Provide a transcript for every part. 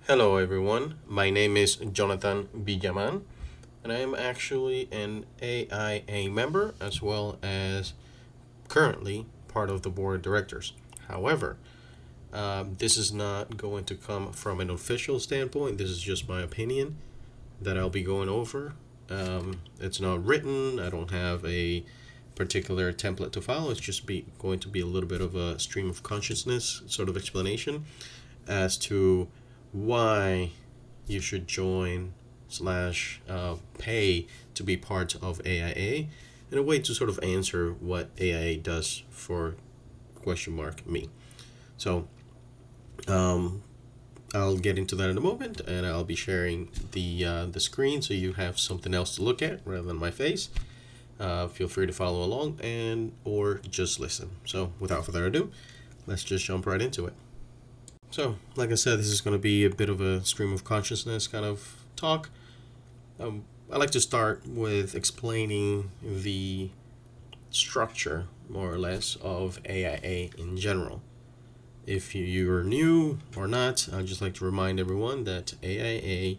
Hello everyone, my name is Jonathan Villaman and I am actually an AIA member as well as currently part of the board of directors. However, this is not going to come from an official standpoint, this is just my opinion that I'll be going over. It's not written, I don't have a particular template to follow, it's just going to be a little bit of a stream of consciousness sort of explanation as to why you should join slash pay to be part of AIA in a way to sort of answer what AIA does for question mark me. So I'll get into that in a moment, and I'll be sharing the screen so you have something else to look at rather than my face. Feel free to follow along and or just listen. So without further ado, let's just jump right into it. So, like I said, this is going to be a bit of a stream of consciousness kind of talk. I like to start with explaining the structure, more or less, of AIA in general. If you're new or not, I'd just like to remind everyone that AIA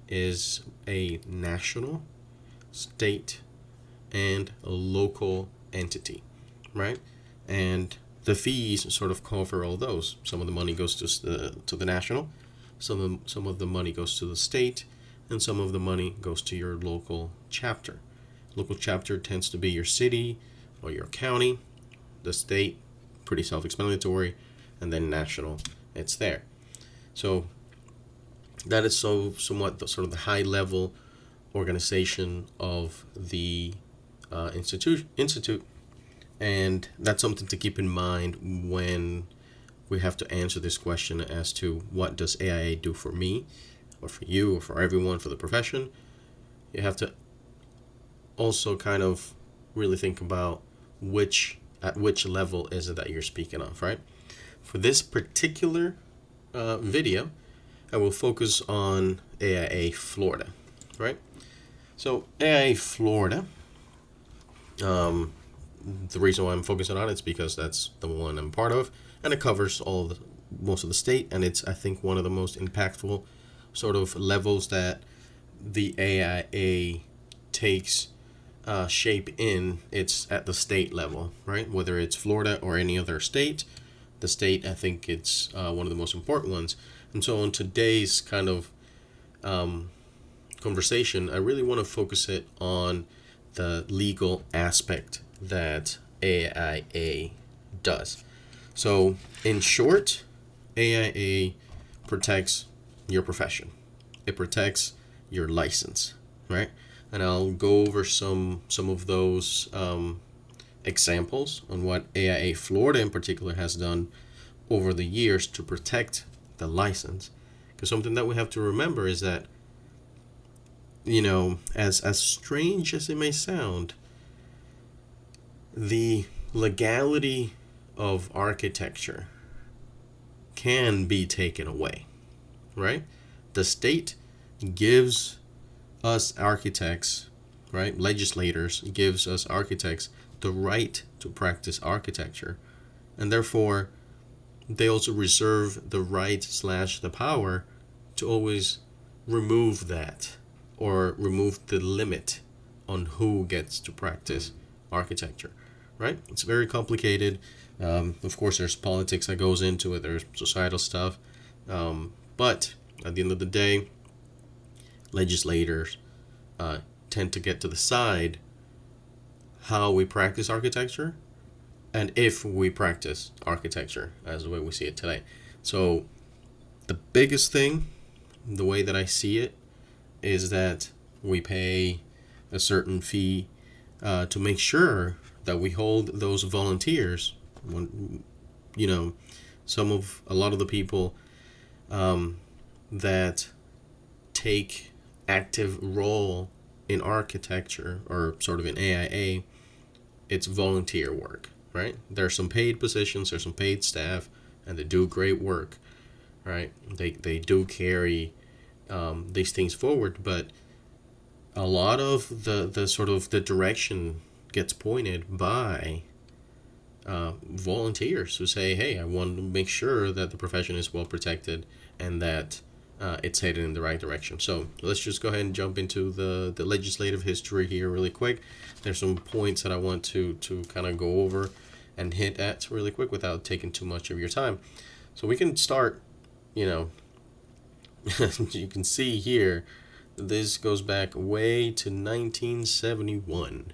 is a national, state, and a local entity, right? And the fees sort of cover all those. Some of the money goes to the national, some of the money goes to the state, and some of the money goes to your local chapter. Local chapter tends to be your city or your county. The state, pretty self-explanatory, and then national, it's there. So that is somewhat the sort of the high-level organization of the institute. And that's something to keep in mind when we have to answer this question as to what does AIA do for me or for you or for everyone, for the profession. You have to also kind of really think about at which level is it that you're speaking of, right? For this particular video, I will focus on AIA Florida, right? So AIA Florida, the reason why I'm focusing on it is because that's the one I'm part of, and it covers most of the state, and it's, I think, one of the most impactful sort of levels that the AIA takes shape in. It's at the state level, right? Whether it's Florida or any other state, the state, I think it's one of the most important ones. And so on today's kind of conversation, I really want to focus it on the legal aspect that AIA does. So in short, AIA protects your profession. It protects your license, right? And I'll go over some of those examples on what AIA Florida in particular has done over the years to protect the license. Because something that we have to remember is that, you know, as strange as it may sound, the legality of architecture can be taken away, right? The state gives us architects, right? Legislators gives us architects the right to practice architecture, and therefore they also reserve the right / the power to always remove that or remove the limit on who gets to practice architecture, right? It's very complicated. Of course, there's politics that goes into it. There's societal stuff. But at the end of the day, legislators tend to get to decide how we practice architecture and if we practice architecture as the way we see it today. So the biggest thing, the way that I see it, is that we pay a certain fee to make sure that we hold those volunteers. When, you know, a lot of the people that take active role in architecture or sort of in AIA, it's volunteer work, right? There's some paid positions, there's some paid staff, and they do great work, right? They do carry these things forward, but a lot of the sort of the direction gets pointed by volunteers who say, hey, I want to make sure that the profession is well protected and that it's headed in the right direction. So let's just go ahead and jump into the legislative history here really quick. There's some points that I want to kind of go over and hit at really quick without taking too much of your time. So we can start, you can see here, this goes back way to 1971,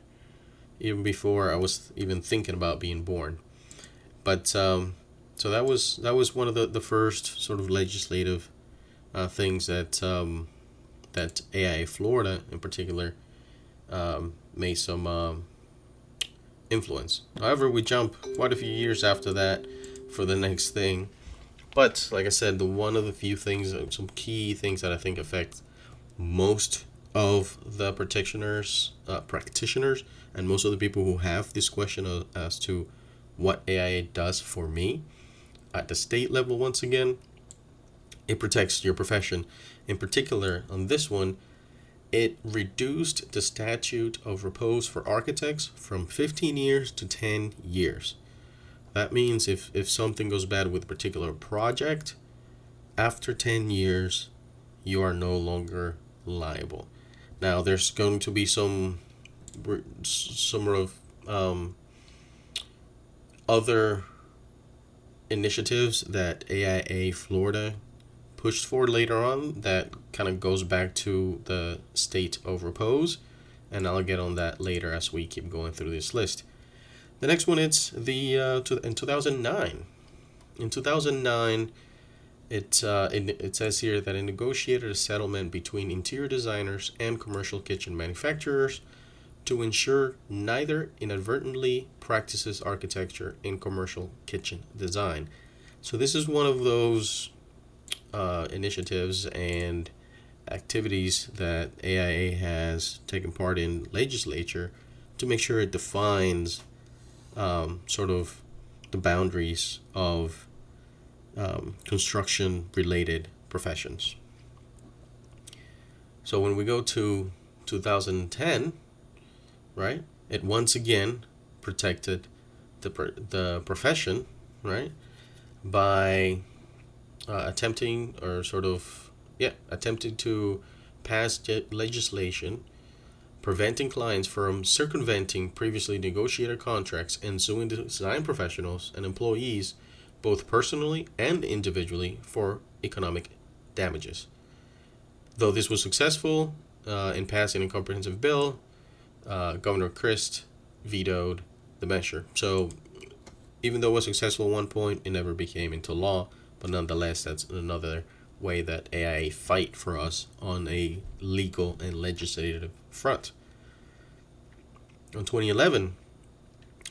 even before I was even thinking about being born. But so that was one of the first sort of legislative things that that AIA Florida in particular made some influence. However, we jump quite a few years after that for the next thing. But like I said, one of the few things, some key things that I think affect most of the practitioners, and most of the people who have this question as to what AIA does for me at the state level. Once again, it protects your profession. In particular, on this one, it reduced the statute of repose for architects from 15 years to 10 years. That means if something goes bad with a particular project, after 10 years, you are no longer liable. Now, there's going to be some of other initiatives that AIA Florida pushed for later on that kind of goes back to the state of repose, and I'll get on that later as we keep going through this list. The next one is in 2009. In 2009, it says here that it negotiated a settlement between interior designers and commercial kitchen manufacturers to ensure neither inadvertently practices architecture in commercial kitchen design. So this is one of those initiatives and activities that AIA has taken part in legislature to make sure it defines sort of the boundaries of construction-related professions. So when we go to 2010, right, it once again protected the profession, right, by attempting to pass legislation preventing clients from circumventing previously negotiated contracts and suing design professionals and employees both personally and individually for economic damages. Though this was successful in passing a comprehensive bill, Governor Christ vetoed the measure. So even though it was successful at one point, it never became into law. But nonetheless, that's another way that AIA fight for us on a legal and legislative front. In 2011,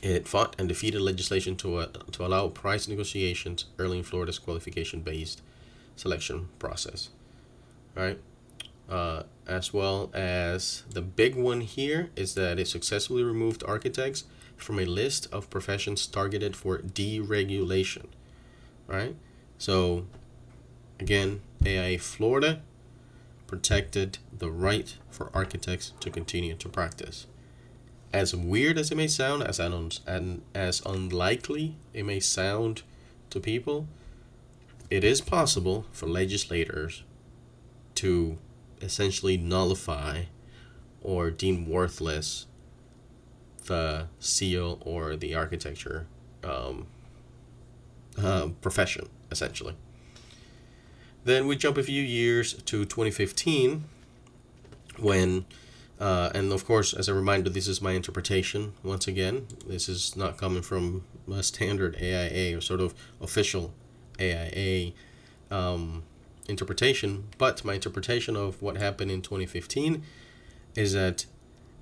it fought and defeated legislation to allow price negotiations early in Florida's qualification-based selection process. All right. As well as the big one here is that it successfully removed architects from a list of professions targeted for deregulation. Right? So, again, AIA Florida protected the right for architects to continue to practice. As weird as it may sound, as unlikely it may sound to people, it is possible for legislators to essentially nullify or deem worthless the seal or the architecture profession, essentially. Then we jump a few years to 2015 when, and of course, as a reminder, this is my interpretation. Once again, this is not coming from a standard AIA or sort of official AIA interpretation, but my interpretation of what happened in 2015 is that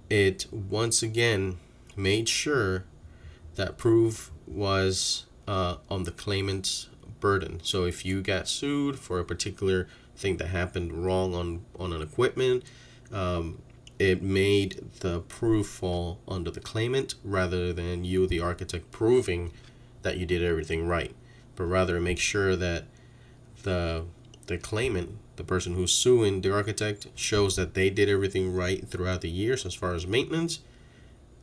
it once again made sure that proof was on the claimant's burden. So if you got sued for a particular thing that happened wrong on an equipment, it made the proof fall under the claimant rather than you, the architect, proving that you did everything right, but rather make sure that the claimant, the person who's suing the architect, shows that they did everything right throughout the years as far as maintenance,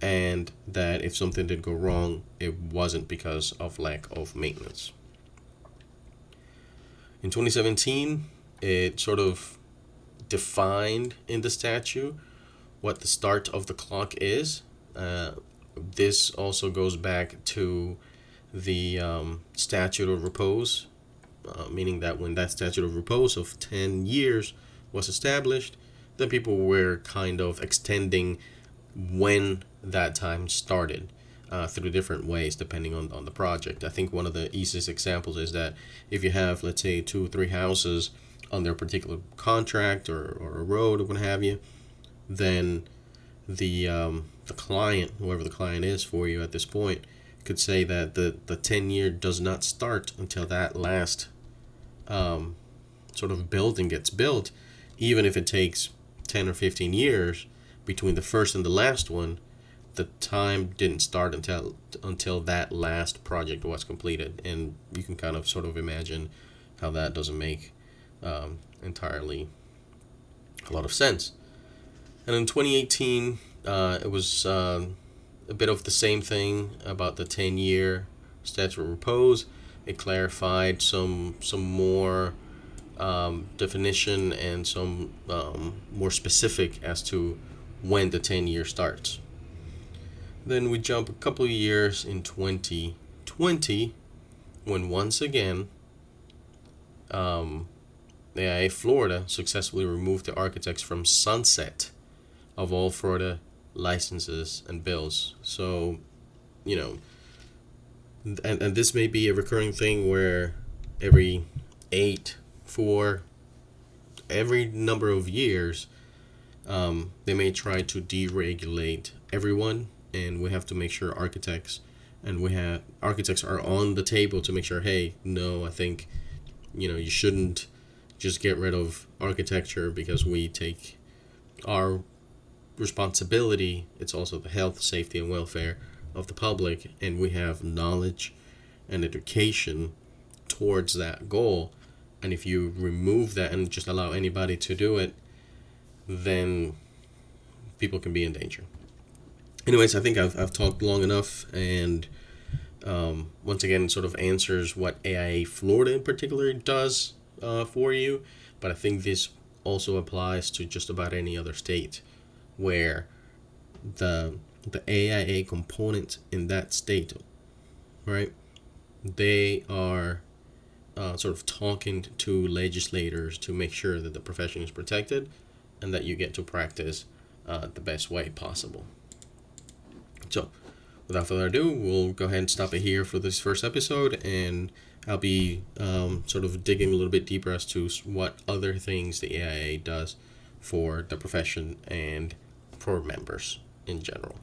and that if something did go wrong, it wasn't because of lack of maintenance. In 2017, it sort of defined in the statute what the start of the clock is. This also goes back to the Statute of Repose, meaning that when that Statute of Repose of 10 years was established, then people were kind of extending when that time started through different ways depending on the project. I think one of the easiest examples is that if you have, let's say, 2 or 3 houses under a particular contract or a road or what have you, then the client, whoever the client is for you at this point, could say that the 10-year does not start until that last sort of building gets built, even if it takes 10 or 15 years between the first and the last one. The time didn't start until that last project was completed, and you can kind of sort of imagine how that doesn't make entirely a lot of sense. And in 2018, it was a bit of the same thing about the 10-year statute of repose. It clarified some more definition and some more specific as to when the 10-year starts. Then we jump a couple of years in 2020, when once again the AIA Florida successfully removed the architects from sunset of all Florida licenses and bills. So, and this may be a recurring thing where every every number of years, they may try to deregulate everyone, and we have to make sure architects are on the table to make sure, hey, no, I think, you shouldn't just get rid of architecture because we take our responsibility. It's also the health, safety, and welfare of the public, and we have knowledge and education towards that goal. And if you remove that and just allow anybody to do it, then people can be in danger. Anyways, I think I've talked long enough, and once again, sort of answers what AIA Florida in particular does for you. But I think this also applies to just about any other state where the AIA component in that state, right, they are sort of talking to legislators to make sure that the profession is protected and that you get to practice the best way possible. So, without further ado, we'll go ahead and stop it here for this first episode, and I'll be sort of digging a little bit deeper as to what other things the AIA does for the profession and for members in general.